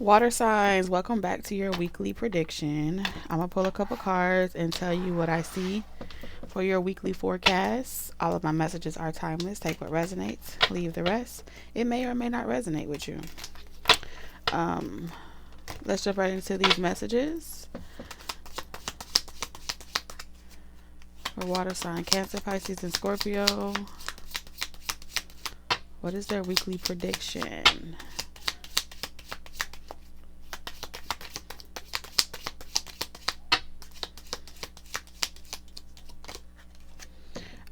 Water signs, welcome back to your weekly prediction. I'm going to pull a couple cards and tell you what I see for your weekly forecast. All of my messages are timeless. Take what resonates, leave the rest. It may or may not resonate with you. Um, let's jump right into these messages. For water sign, Cancer, Pisces, and Scorpio. What is their weekly prediction?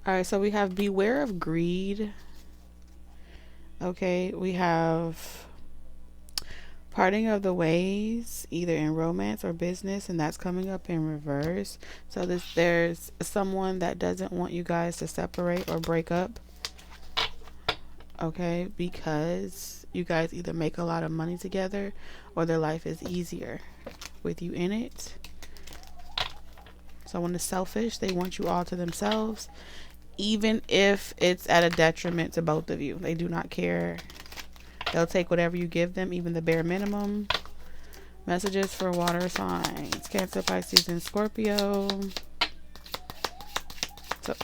All right, so we have beware of greed. Okay, we have parting of the ways, either in romance or business, and that's coming up in reverse. So there's someone that doesn't want you guys to separate or break up. Okay, because you guys either make a lot of money together or their life is easier with you in it. Someone is selfish. They want you all to themselves, even if it's at a detriment to both of you. They do not care. They'll take whatever you give them, even the bare minimum. Messages for water signs, Cancer, Pisces, and Scorpio. So,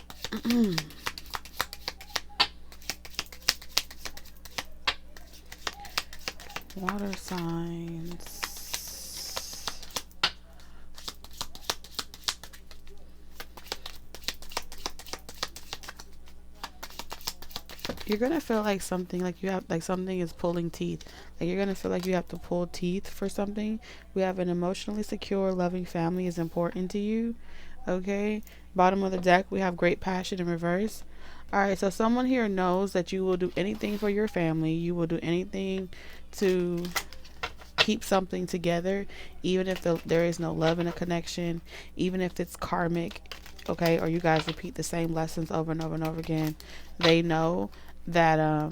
water signs. You're gonna feel like something, like you have, like something is pulling teeth. Like you're gonna feel like you have to pull teeth for something. We have an emotionally secure, loving family is important to you. Okay. Bottom of the deck, we have great passion in reverse. All right. So someone here knows that you will do anything for your family. You will do anything to keep something together, even if there is no love in a connection, even if it's karmic. Okay. Or you guys repeat the same lessons over and over and over again. They know that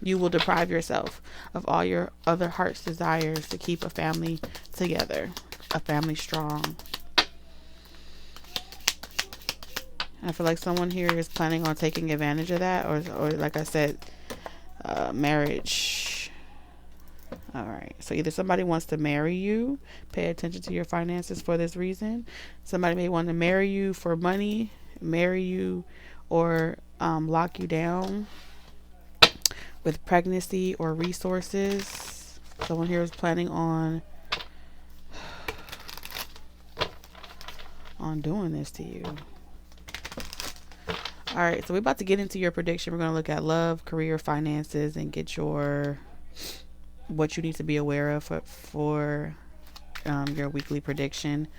you will deprive yourself of all your other heart's desires to keep a family together, a family strong. I feel like someone here is planning on taking advantage of that, or like I said, marriage. All right. So either somebody wants to marry you, pay attention to your finances for this reason. Somebody may want to marry you for money, marry you, or lock you down with pregnancy or resources. Someone here is planning on doing this to you. All right, so we're about to get into your prediction. We're going to look at love, career, finances, and get what you need to be aware of for your weekly prediction.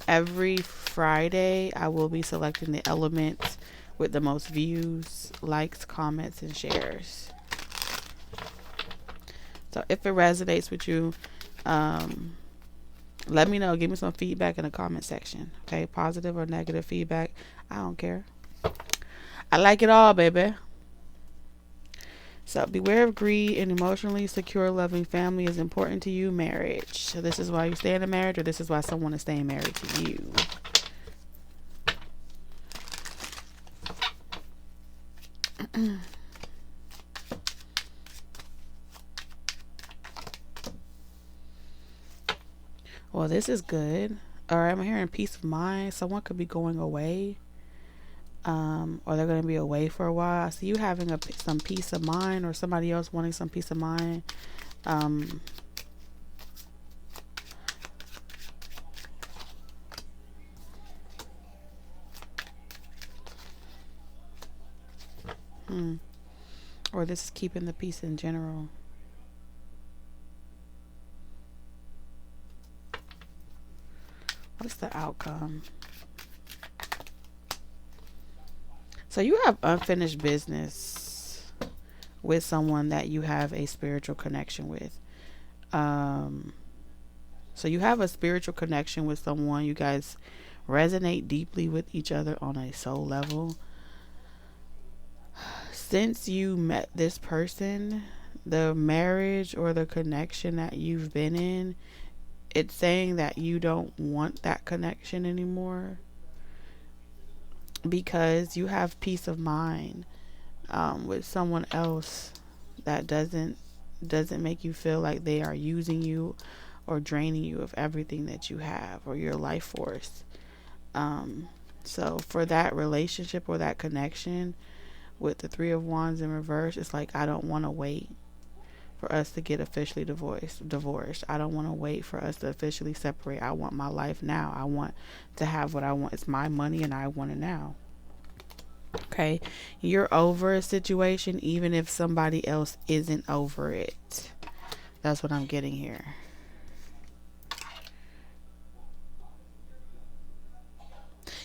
Every Friday, I will be selecting the elements with the most views, likes, comments, and shares. So if it resonates with you, let me know. Give me some feedback in the comment section. Okay, positive or negative feedback. I don't care. I like it all, baby. So beware of greed. An emotionally secure, loving family is important to you. Marriage. So this is why you stay in a marriage, or this is why someone is staying married to you. Well, this is good. All right, I'm hearing peace of mind. Someone could be going away, or they're going to be away for a while. I see you having some peace of mind, or somebody else wanting some peace of mind. Or this is keeping the peace in general. What's the outcome? So you have unfinished business with someone that you have a spiritual connection with. So you have a spiritual connection with someone. You guys resonate deeply with each other on a soul level. Since you met this person, the marriage or the connection that you've been in, it's saying that you don't want that connection anymore, because you have peace of mind with someone else that doesn't doesn't make you feel like they are using you or draining you of everything that you have or your life force. So for that relationship or that connection with the Three of Wands in reverse, it's like, I don't want to wait for us to get officially divorced. I don't want to wait for us to officially separate. I want my life now. I want to have what I want. It's my money and I want it now. Okay, you're over a situation even if somebody else isn't over it. That's what I'm getting here.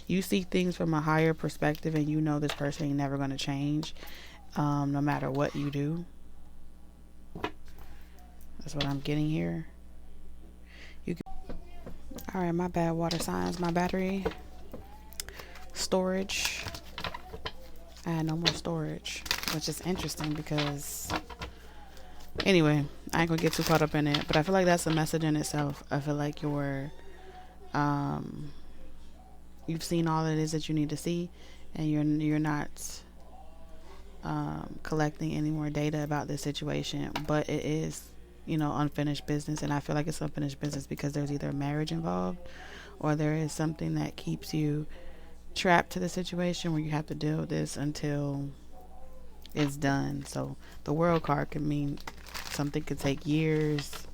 You see things from a higher perspective and you know this person ain't never going to change, no matter what you do. That's what I'm getting here. All right, my bad, water signs. My battery storage, I had no more storage, which is interesting because, anyway, I ain't gonna get too caught up in it, but I feel like that's a message in itself. I feel like you've seen all it is that you need to see, and you're not collecting any more data about this situation, but it is, unfinished business. And I feel like it's unfinished business because there's either a marriage involved or there is something that keeps you trapped to the situation where you have to deal with this until it's done. So the World card can mean something could take years.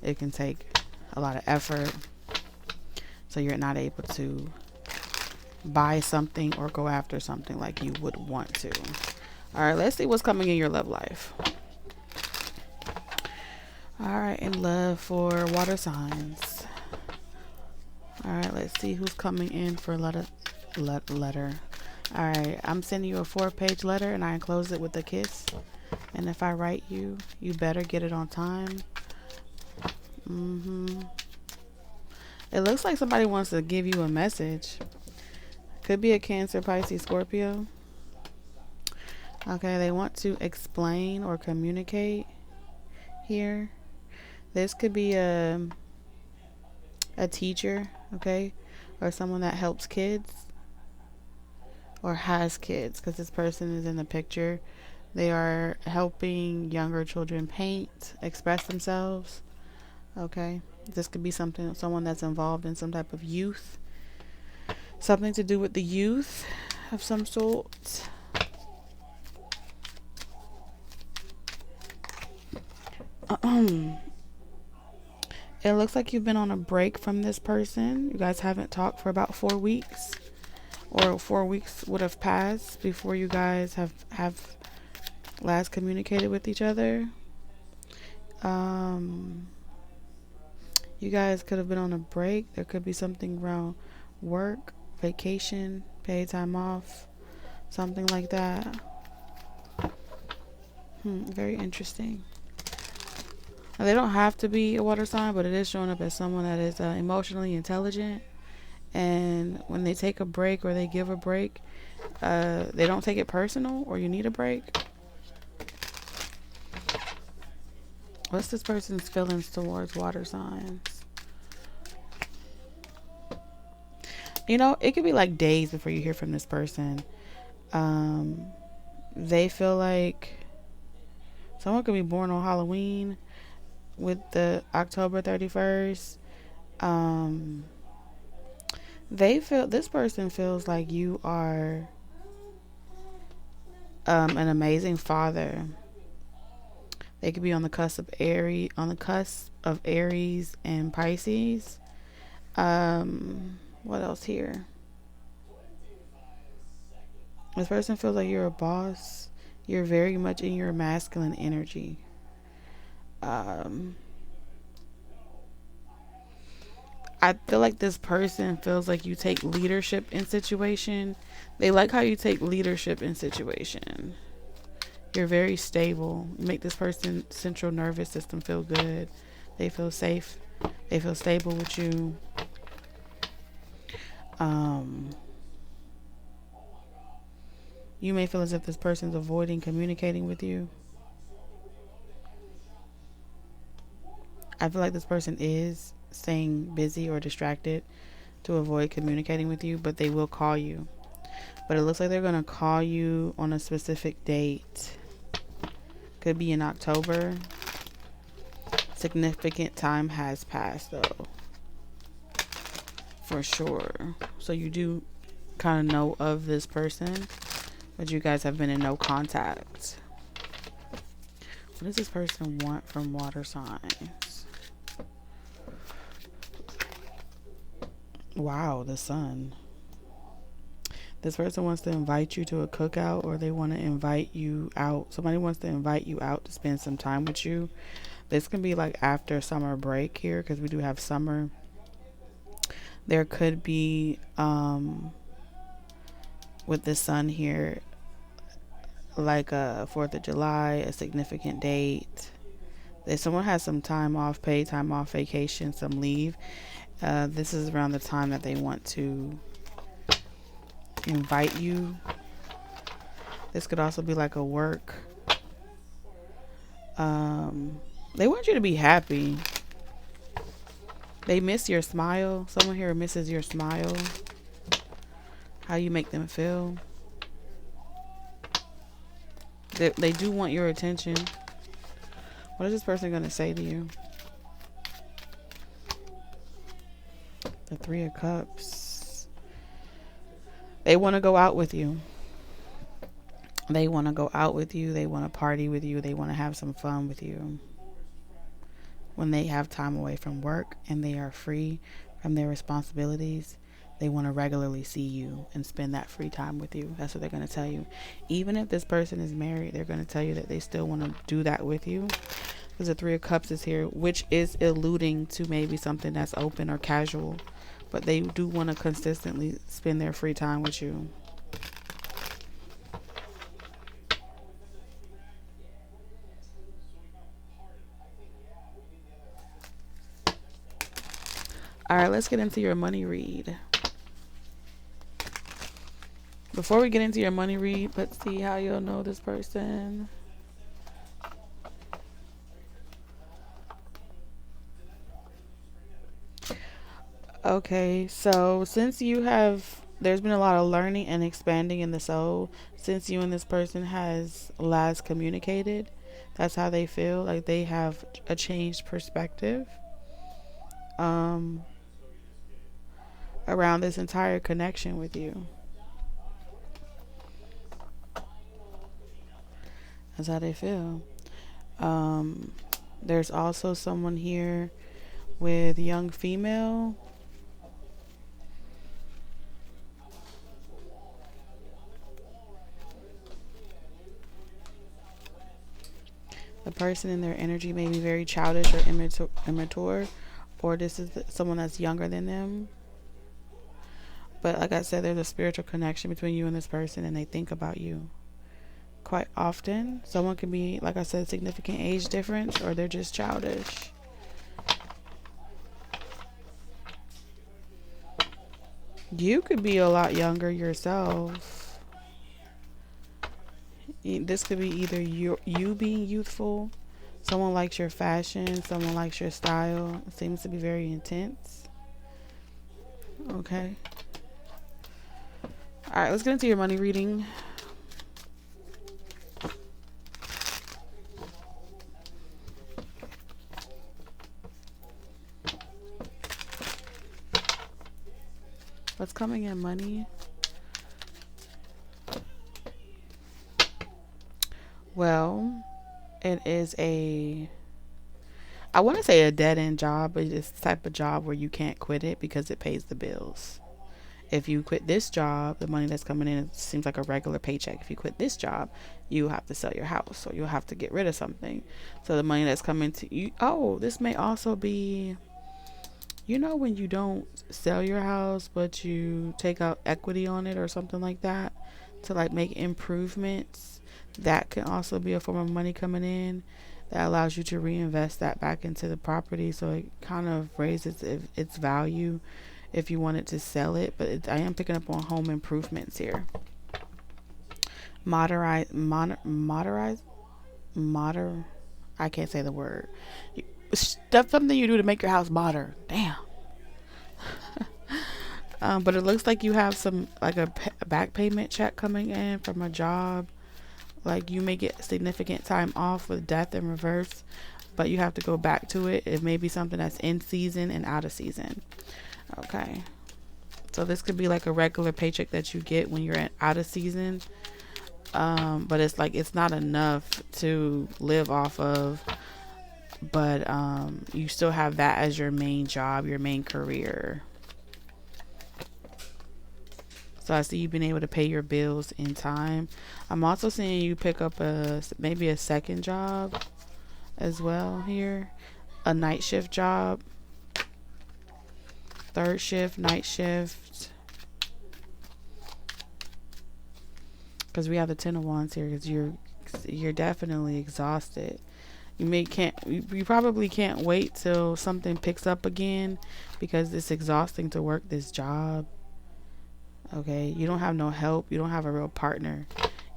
It can take a lot of effort. So you're not able to buy something or go after something like you would want to. All right, let's see what's coming in your love life. All right, in love for water signs. All right, let's see who's coming in for letter. All right, I'm sending you a 4-page letter and I enclose it with a kiss. And if I write you, you better get it on time. It looks like somebody wants to give you a message. Could be a Cancer, Pisces, Scorpio. Okay, they want to explain or communicate here. This could be a teacher, okay, or someone that helps kids or has kids, because this person is in the picture. They are helping younger children paint, express themselves. Okay, this could be someone that's involved in some type of youth, something to do with the youth of some sort. It looks like you've been on a break from this person. You guys haven't talked for about 4 weeks, or 4 weeks would have passed before you guys have last communicated with each other. You guys could have been on a break. There could be something around work, vacation, paid time off, something like that. Very interesting. Now, they don't have to be a water sign, but it is showing up as someone that is emotionally intelligent. And when they take a break or they give a break, they don't take it personal, or you need a break. What's this person's feelings towards water signs? It could be like days before you hear from this person. They feel like someone could be born on Halloween with the October 31st. This person feels like you are an amazing father. They could be on the cusp of Aries, and Pisces. What else here? This person feels like you're a boss. You're very much in your masculine energy. I feel like this person feels like you take leadership in situation. They like how you take leadership in situation. You're very stable. You make this person's central nervous system feel good. They feel safe. They feel stable with you. You may feel as if this person's avoiding communicating with you. I feel like this person is staying busy or distracted to avoid communicating with you, but they will call you. But it looks like they're going to call you on a specific date. Could be in October. Significant time has passed though, for sure. So you do kind of know of this person, but you guys have been in no contact. What does this person want from water signs? Wow, the sun. This person wants to invite you to a cookout, or they want to invite you out. Somebody wants to invite you out to spend some time with you. This can be like after summer break here, because we do have summer. There could be, with the sun here, like a 4th of July, a significant date. If someone has some time off, paid time off, vacation, some leave, this is around the time that they want to invite you. This could also be like a work. They want you to be happy. They miss your smile. Someone here misses your smile. How you make them feel. They do want your attention. What is this person going to say to you? The 3 of Cups. They want to go out with you. They want to go out with you. They want to party with you. They want to have some fun with you. When they have time away from work and they are free from their responsibilities, they want to regularly see you and spend that free time with you. That's what they're going to tell you. Even if this person is married, they're going to tell you that they still want to do that with you. Because the 3 of Cups is here, which is alluding to maybe something that's open or casual. But they do want to consistently spend their free time with you. All right, let's get into your money read. Before we get into your money read, let's see how you'll know this person. Okay, so since there's been a lot of learning and expanding in the soul since you and this person has last communicated. That's how they feel, like they have a changed perspective around this entire connection with you. That's how they feel. There's also someone here with young female. The person in their energy may be very childish or immature, or this is someone that's younger than them. But like I said, there's a spiritual connection between you and this person, and they think about you quite often. Someone can be, like I said, significant age difference, or they're just childish. You could be a lot younger yourself. This could be either you being youthful, someone likes your fashion, someone likes your style. It seems to be very intense. Okay. All right, let's get into your money reading. What's coming in money? Well, it is I want to say a dead-end job, but it's the type of job where you can't quit it because it pays the bills. If you quit this job, the money that's coming in, it seems like a regular paycheck. If you quit this job, you have to sell your house, or you'll have to get rid of something. So the money that's coming to you, this may also be, when you don't sell your house, but you take out equity on it or something like that to like make improvements. That can also be a form of money coming in that allows you to reinvest that back into the property, so it kind of raises its value if you wanted to sell it. But I am picking up on home improvements here. I can't say the word. That's something you do to make your house modern. Damn. But it looks like you have some like a back payment check coming in from a job. Like you may get significant time off with death in reverse. but you have to go back to it. It may be something that's in season and out of season. Okay. So this could be like a regular paycheck that you get when you're out of season. But it's like, it's not enough to live off of, but you still have that as your main job, your main career. So I see you've been able to pay your bills in time. I'm also seeing you pick up maybe a second job as well here. A night shift job. Third shift, night shift. Because we have the 10 of Wands here. Because you're definitely exhausted. You probably can't wait till something picks up again, because it's exhausting to work this job. Okay, you don't have no help. You don't have a real partner.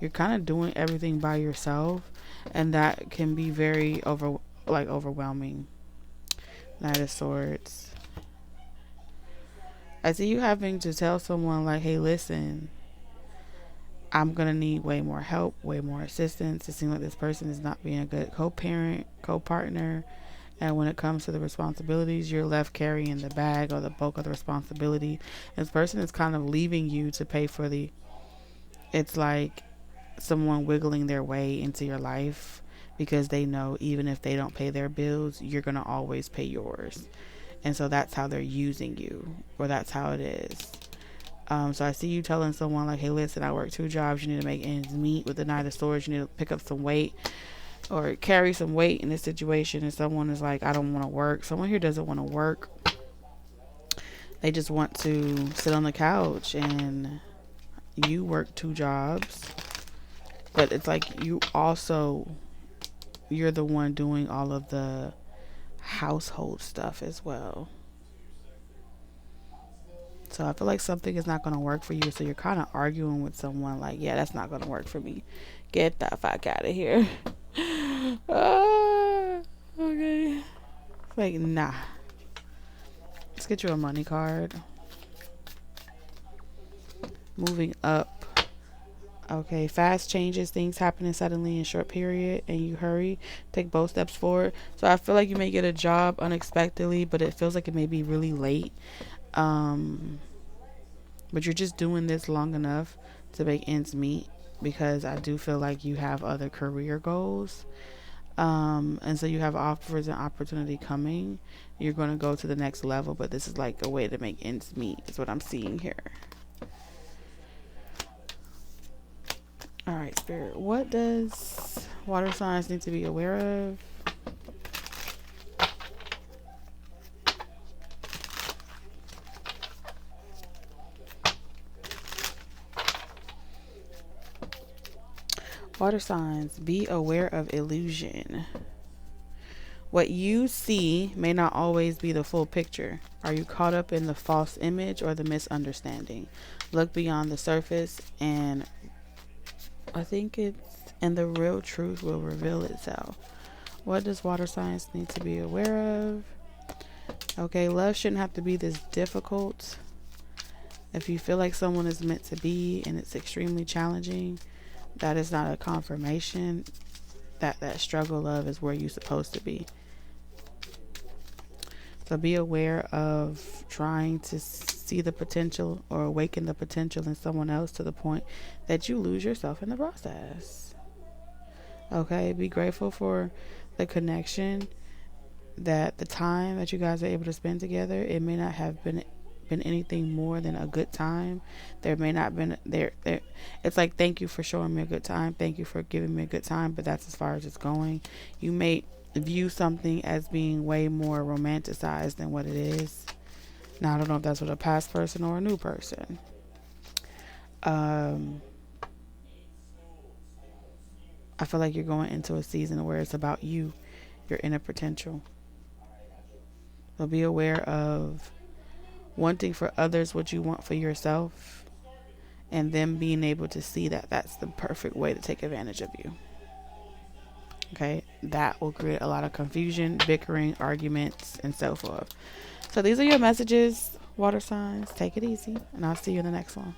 You're kind of doing everything by yourself, and that can be very overwhelming. Knight of Swords. I see you having to tell someone like, hey, listen, I'm going to need way more help, way more assistance. It seems like this person is not being a good co-parent, co-partner. And when it comes to the responsibilities, you're left carrying the bag or the bulk of the responsibility. This person is kind of leaving you to pay for it's like someone wiggling their way into your life, because they know even if they don't pay their bills, you're going to always pay yours. And so that's how they're using you, or that's how it is. So I see you telling someone like, hey, listen, I work 2 jobs. You need to make ends meet. With the Knight of Swords, you need to pick up some weight or carry some weight in this situation. And someone is like, I don't want to work. Someone here doesn't want to work. They just want to sit on the couch, and you work 2 jobs. But it's like you're the one doing all of the household stuff as well. So I feel like something is not going to work for you. So you're kind of arguing with someone like, yeah, that's not going to work for me. Get the fuck out of here. Okay. Like, nah. Let's get you a money card. Moving up. Okay, fast changes, things happening suddenly in short period, and you hurry, take both steps forward. So I feel like you may get a job unexpectedly, but it feels like it may be really late. But you're just doing this long enough to make ends meet, because I do feel like you have other career goals. And so you have offers and opportunity coming. You're going to go to the next level, but this is like a way to make ends meet is what I'm seeing here. All right, Spirit, what does water signs need to be aware of? Water signs, be aware of illusion. What you see may not always be the full picture. Are you caught up in the false image or the misunderstanding? Look beyond the surface, and the real truth will reveal itself. What does water signs need to be aware of? Okay, love shouldn't have to be this difficult. If you feel like someone is meant to be and it's extremely challenging, that is not a confirmation that struggle love is where you're supposed to be. So be aware of trying to see the potential or awaken the potential in someone else to the point that you lose yourself in the process. Okay, be grateful for the connection, that the time that you guys are able to spend together. It may not have been anything more than a good time. There may not been there. It's like, thank you for showing me a good time. Thank you for giving me a good time. But that's as far as it's going. You may view something as being way more romanticized than what it is. Now, I don't know if that's with a past person or a new person. I feel like you're going into a season where it's about you, your inner potential. So be aware of wanting for others what you want for yourself, and them being able to see that that's the perfect way to take advantage of you. Okay, that will create a lot of confusion, bickering, arguments, and so forth. So these are your messages, water signs. Take it easy, and I'll see you in the next one.